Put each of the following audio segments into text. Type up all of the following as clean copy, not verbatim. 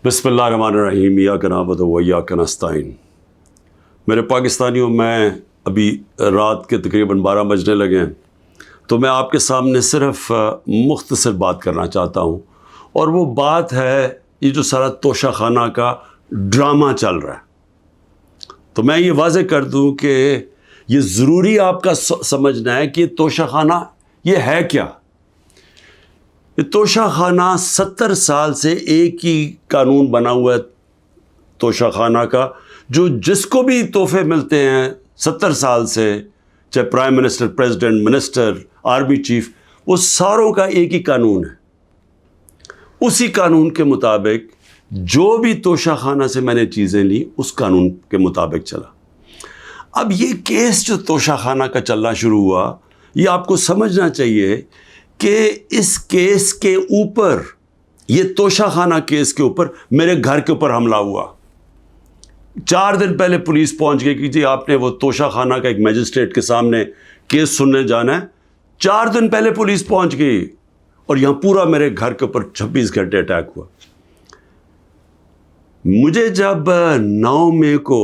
بسم اللہ الرحمن الرحیم ایاک نعبد و ایاک نستعین۔ میرے پاکستانیوں، میں ابھی رات کے تقریباً 12 بجنے لگے ہیں، تو میں آپ کے سامنے صرف مختصر بات کرنا چاہتا ہوں، اور وہ بات ہے یہ جو سارا توشہ خانہ کا ڈرامہ چل رہا ہے۔ تو میں یہ واضح کر دوں کہ یہ ضروری آپ کا سمجھنا ہے کہ یہ توشہ خانہ یہ ہے کیا۔ یہ توشہ خانہ 70 سال سے ایک ہی قانون بنا ہوا ہے توشہ خانہ کا، جو جس کو بھی تحفے ملتے ہیں 70 سال سے، چاہے prime minister, president, minister, army chief, وہ ساروں کا ایک ہی قانون ہے۔ اسی قانون کے مطابق جو بھی توشہ خانہ سے میں نے چیزیں لی، اس قانون کے مطابق چلا۔ اب یہ کیس جو توشہ خانہ کا چلنا شروع ہوا، یہ آپ کو سمجھنا چاہیے کہ اس کیس کے اوپر، یہ توشہ خانہ کیس کے اوپر میرے گھر کے اوپر حملہ ہوا۔ 4 دن پہلے پولیس پہنچ گئی کہ جی آپ نے وہ توشہ خانہ کا ایک میجسٹریٹ کے سامنے کیس سننے جانا ہے۔ 4 دن پہلے پولیس پہنچ گئی، اور یہاں پورا میرے گھر کے اوپر 26 گھنٹے اٹیک ہوا۔ مجھے جب 9 مئی کو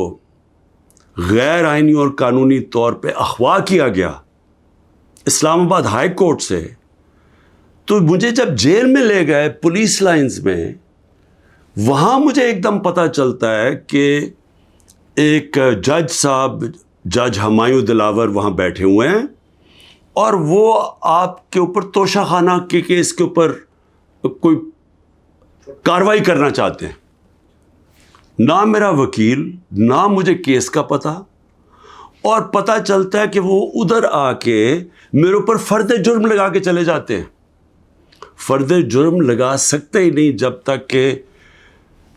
غیر آئینی اور قانونی طور پہ اغوا کیا گیا اسلام آباد ہائی کورٹ سے، تو مجھے جب جیل میں لے گئے پولیس لائنز میں، وہاں مجھے ایک دم پتہ چلتا ہے کہ ایک جج صاحب، جج ہمایوں دلاور وہاں بیٹھے ہوئے ہیں، اور وہ آپ کے اوپر توشہ خانہ کے کیس کے اوپر کوئی کارروائی کرنا چاہتے ہیں۔ نہ میرا وکیل، نہ مجھے کیس کا پتہ، اور پتہ چلتا ہے کہ وہ ادھر آ کے میرے اوپر فرد جرم لگا کے چلے جاتے ہیں۔ فرد جرم لگا سکتے ہی نہیں جب تک کہ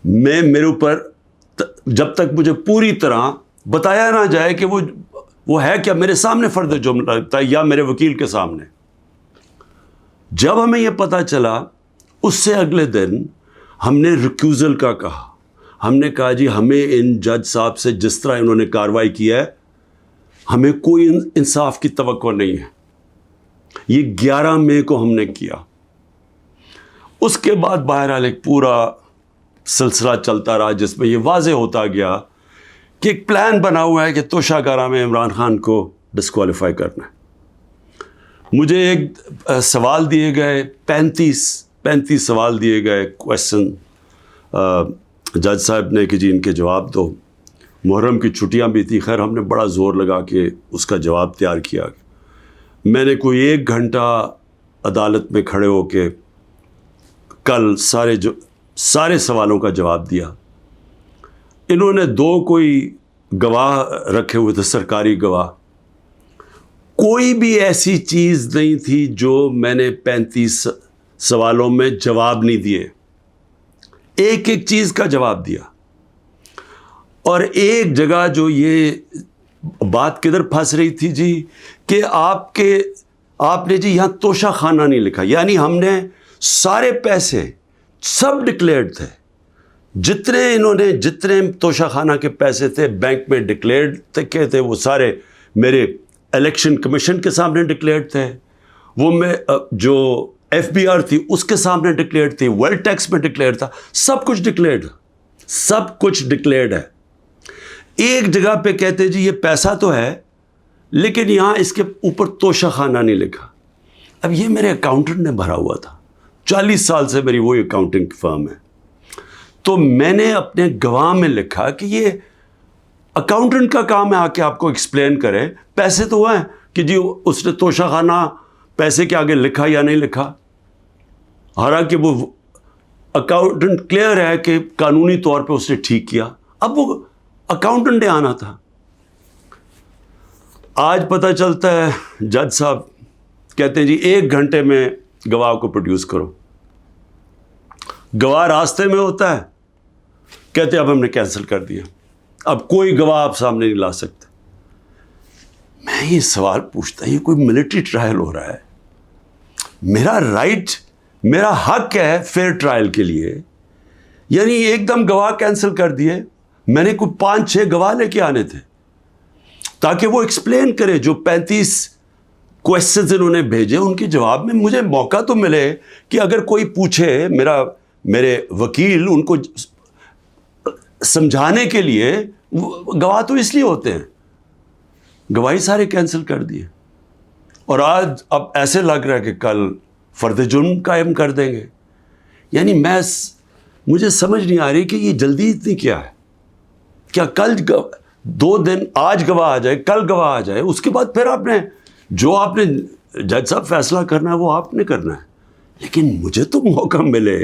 میرے اوپر، جب تک مجھے پوری طرح بتایا نہ جائے کہ وہ ہے کیا، میرے سامنے فرد جرم لگتا ہے یا میرے وکیل کے سامنے۔ جب ہمیں یہ پتہ چلا، اس سے اگلے دن ہم نے ریکیوزل کا کہا۔ ہم نے کہا جی ہمیں ان جج صاحب سے جس طرح انہوں نے کارروائی کیا ہے، ہمیں کوئی انصاف کی توقع نہیں ہے۔ یہ 11 مئی کو ہم نے کیا۔ اس کے بعد بہرحال ایک پورا سلسلہ چلتا رہا، جس میں یہ واضح ہوتا گیا کہ ایک پلان بنا ہوا ہے کہ توشہ خانہ میں عمران خان کو ڈسکوالیفائی کرنا ہے۔ مجھے ایک سوال دیے گئے، 35 سوال دیے گئے، کویسچن جج صاحب نے کہ جی ان کے جواب دو۔ محرم کی چھٹیاں بھی تھی، خیر ہم نے بڑا زور لگا کے اس کا جواب تیار کیا۔ میں نے کوئی 1 گھنٹہ عدالت میں کھڑے ہو کے کل سارے سوالوں کا جواب دیا۔ انہوں نے 2 کوئی گواہ رکھے ہوئے تھے، سرکاری گواہ۔ کوئی بھی ایسی چیز نہیں تھی جو میں نے 35 سوالوں میں جواب نہیں دیے، ایک چیز کا جواب دیا۔ اور ایک جگہ جو یہ بات کدھر پھنس رہی تھی جی، کہ آپ نے جی یہاں توشہ خانہ نہیں لکھا، یعنی ہم نے سارے پیسے سب ڈکلیئرڈ تھے، جتنے توشہ خانہ کے پیسے تھے بینک میں ڈکلیئرڈ تھے، وہ سارے میرے الیکشن کمیشن کے سامنے ڈکلیئرڈ تھے، وہ میں جو FBR تھی اس کے سامنے ڈکلیئرڈ تھی، ویلتھ ٹیکس میں ڈکلیئرڈ تھا، سب کچھ ڈکلیئرڈ ہے۔ ایک جگہ پہ کہتے جی یہ پیسہ تو ہے، لیکن یہاں اس کے اوپر توشہ خانہ نہیں لکھا۔ اب یہ میرے اکاؤنٹنٹ نے بھرا ہوا تھا، 40 سال سے میری وہی اکاؤنٹنگ کی فرم ہے۔ تو میں نے اپنے گواہ میں لکھا کہ یہ اکاؤنٹنٹ کا کام ہے آ کے آپ کو ایکسپلین کرے، پیسے تو ہیں کہ جی اس نے توشہ خانہ پیسے کے آگے لکھا یا نہیں لکھا۔ حالانکہ وہ اکاؤنٹنٹ کلیئر ہے کہ قانونی طور پہ اس نے ٹھیک کیا۔ اب وہ اکاؤنٹنٹ نے آنا تھا۔ آج پتہ چلتا ہے جج صاحب کہتے ہیں جی 1 گھنٹے میں گواہ کو پروڈیوس کرو۔ گواہ راستے میں ہوتا ہے، کہتے اب ہم نے کینسل کر دیا، اب کوئی گواہ آپ سامنے نہیں لا سکتے۔ میں یہ سوال پوچھتا یہ کوئی ملٹری ٹرائل ہو رہا ہے؟ میرا رائٹ، میرا حق ہے فیئر ٹرائل کے لیے، یعنی ایک دم گواہ کینسل کر دیے۔ میں نے کوئی 5-6 گواہ لے کے آنے تھے تاکہ وہ ایکسپلین کرے، جو 35 کویسچنز انہوں نے بھیجے ان کے جواب میں مجھے موقع تو ملے کہ اگر کوئی پوچھے، میرے وکیل ان کو سمجھانے کے لیے گواہ تو اس لیے ہوتے ہیں، گواہی سارے کینسل کر دیے، اور آج اب ایسے لگ رہا ہے کہ کل فرد جرم قائم کر دیں گے. یعنی مجھے سمجھ نہیں آ رہی کہ یہ جلدی اتنی کیا ہے. کیا کل 2 دن، آج گواہ آ جائے، کل گواہ آ جائے، اس کے بعد پھر آپ نے جج صاحب فیصلہ کرنا ہے وہ آپ نے کرنا ہے. لیکن مجھے تو موقع ملے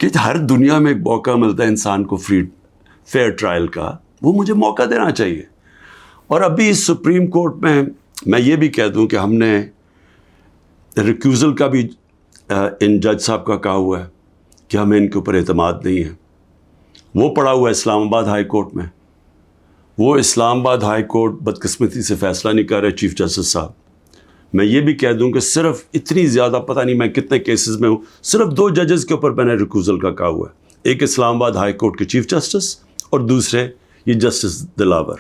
کہ ہر دنیا میں ایک موقع ملتا ہے انسان کو فیئر ٹرائل کا، وہ مجھے موقع دینا چاہیے. اور ابھی سپریم کورٹ میں یہ بھی کہہ دوں کہ ہم نے ریکیوزل کا بھی ان جج صاحب کا کہا ہوا ہے کہ ہمیں ان کے اوپر اعتماد نہیں ہے. وہ پڑا ہوا ہے اسلام آباد ہائی کورٹ میں. وہ اسلام آباد ہائی کورٹ بدقسمتی سے فیصلہ نہیں کر رہے چیف جسٹس صاحب. میں یہ بھی کہہ دوں کہ صرف اتنی زیادہ، پتہ نہیں میں کتنے کیسز میں ہوں، صرف 2 ججز کے اوپر میں نے ریکیوزل کا کہا ہوا ہے. ایک اسلام آباد ہائی کورٹ کے چیف جسٹس اور دوسرے یہ جسٹس دلاور.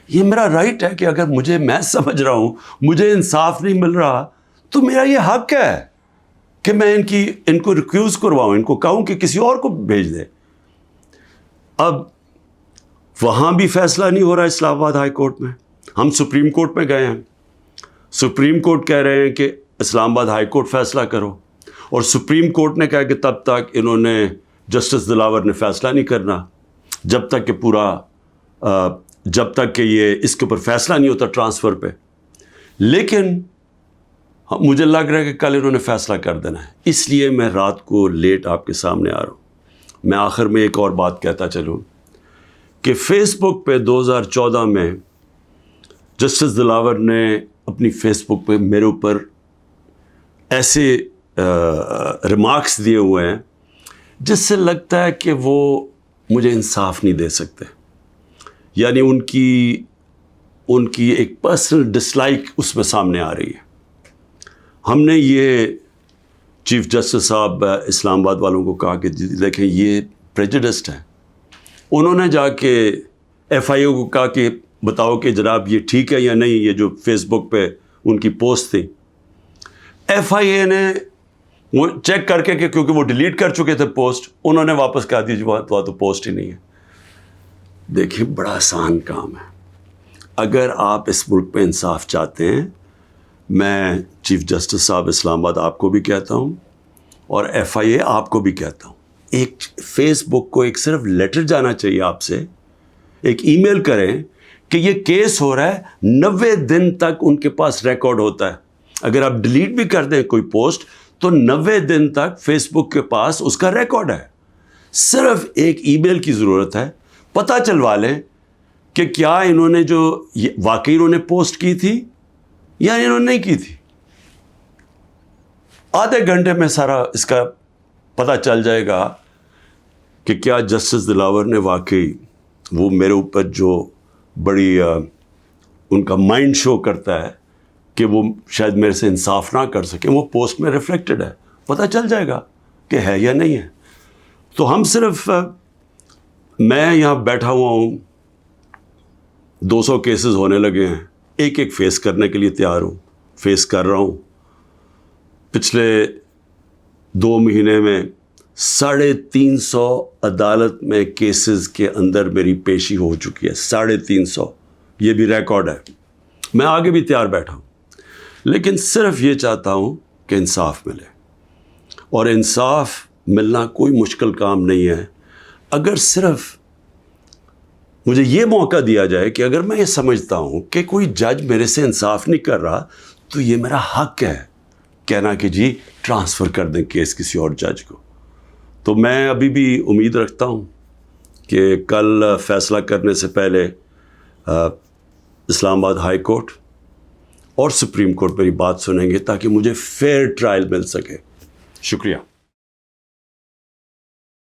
یہ میرا رائٹ ہے کہ اگر میں سمجھ رہا ہوں مجھے انصاف نہیں مل رہا تو میرا یہ حق ہے کہ میں ان کو ریکیوز کرواؤں، ان کو کہوں کہ کسی اور کو بھیج دے. اب وہاں بھی فیصلہ نہیں ہو رہا اسلام آباد ہائی کورٹ میں. ہم سپریم کورٹ میں گئے ہیں، سپریم کورٹ کہہ رہے ہیں کہ اسلام آباد ہائی کورٹ فیصلہ کرو، اور سپریم کورٹ نے کہا کہ تب تک انہوں نے جسٹس دلاور نے فیصلہ نہیں کرنا جب تک کہ یہ اس کے اوپر فیصلہ نہیں ہوتا ٹرانسفر پہ. لیکن مجھے لگ رہا ہے کہ کل انہوں نے فیصلہ کر دینا ہے، اس لیے میں رات کو لیٹ آپ کے سامنے آ رہا ہوں. میں آخر میں ایک اور بات کہتا چلوں کہ فیس بک پہ 2014 میں جسٹس دلاور نے اپنی فیس بک پہ میرے اوپر ایسے ریمارکس دیے ہوئے ہیں جس سے لگتا ہے کہ وہ مجھے انصاف نہیں دے سکتے. یعنی ان کی ایک پرسنل ڈسلائک اس میں سامنے آ رہی ہے. ہم نے یہ چیف جسٹس صاحب اسلام آباد والوں کو کہا کہ دیکھیں یہ پریجوڈسڈ ہے. انہوں نے جا کے ایف آئی اے کو کہا کہ بتاؤ کہ جناب یہ ٹھیک ہے یا نہیں، یہ جو فیس بک پہ ان کی پوسٹ تھی. ایف آئی اے نے وہ چیک کر کے کہ کیونکہ وہ ڈیلیٹ کر چکے تھے پوسٹ، انہوں نے واپس کہا دی وہاں تو پوسٹ ہی نہیں ہے. دیکھیں بڑا آسان کام ہے. اگر آپ اس ملک پہ انصاف چاہتے ہیں، میں چیف جسٹس صاحب اسلام آباد آپ کو بھی کہتا ہوں اور ایف آئی اے آپ کو بھی کہتا ہوں، ایک فیس بک کو ایک صرف لیٹر جانا چاہیے آپ سے، ایک ای میل کریں کہ یہ کیس ہو رہا ہے. 90 دن تک ان کے پاس ریکارڈ ہوتا ہے. اگر آپ ڈیلیٹ بھی کر دیں کوئی پوسٹ تو 90 دن تک فیس بک کے پاس اس کا ریکارڈ ہے. صرف ایک ای میل کی ضرورت ہے. پتہ چلوا لیں کہ کیا انہوں نے واقعی انہوں نے پوسٹ کی تھی یا انہوں نے نہیں کی تھی. آدھے گھنٹے میں سارا اس کا پتہ چل جائے گا کہ کیا جسٹس دلاور نے واقعی وہ میرے اوپر جو بڑی ان کا مائنڈ شو کرتا ہے کہ وہ شاید میرے سے انصاف نہ کر سکیں، وہ پوسٹ میں ریفلیکٹڈ ہے. پتہ چل جائے گا کہ ہے یا نہیں ہے. تو ہم صرف میں یہاں بیٹھا ہوا ہوں، 200 کیسز ہونے لگے ہیں، ایک فیس کرنے کے لیے تیار ہوں، فیس کر رہا ہوں. پچھلے 2 مہینے میں 350 عدالت میں کیسز کے اندر میری پیشی ہو چکی ہے. 350، یہ بھی ریکارڈ ہے. میں آگے بھی تیار بیٹھا ہوں، لیکن صرف یہ چاہتا ہوں کہ انصاف ملے. اور انصاف ملنا کوئی مشکل کام نہیں ہے. اگر صرف مجھے یہ موقع دیا جائے کہ اگر میں یہ سمجھتا ہوں کہ کوئی جج میرے سے انصاف نہیں کر رہا تو یہ میرا حق ہے کہنا کہ جی ٹرانسفر کر دیں کیس کسی اور جج کو. تو میں ابھی بھی امید رکھتا ہوں کہ کل فیصلہ کرنے سے پہلے اسلام آباد ہائی کورٹ اور سپریم کورٹ میری بات سنیں گے تاکہ مجھے فیئر ٹرائل مل سکے. شکریہ.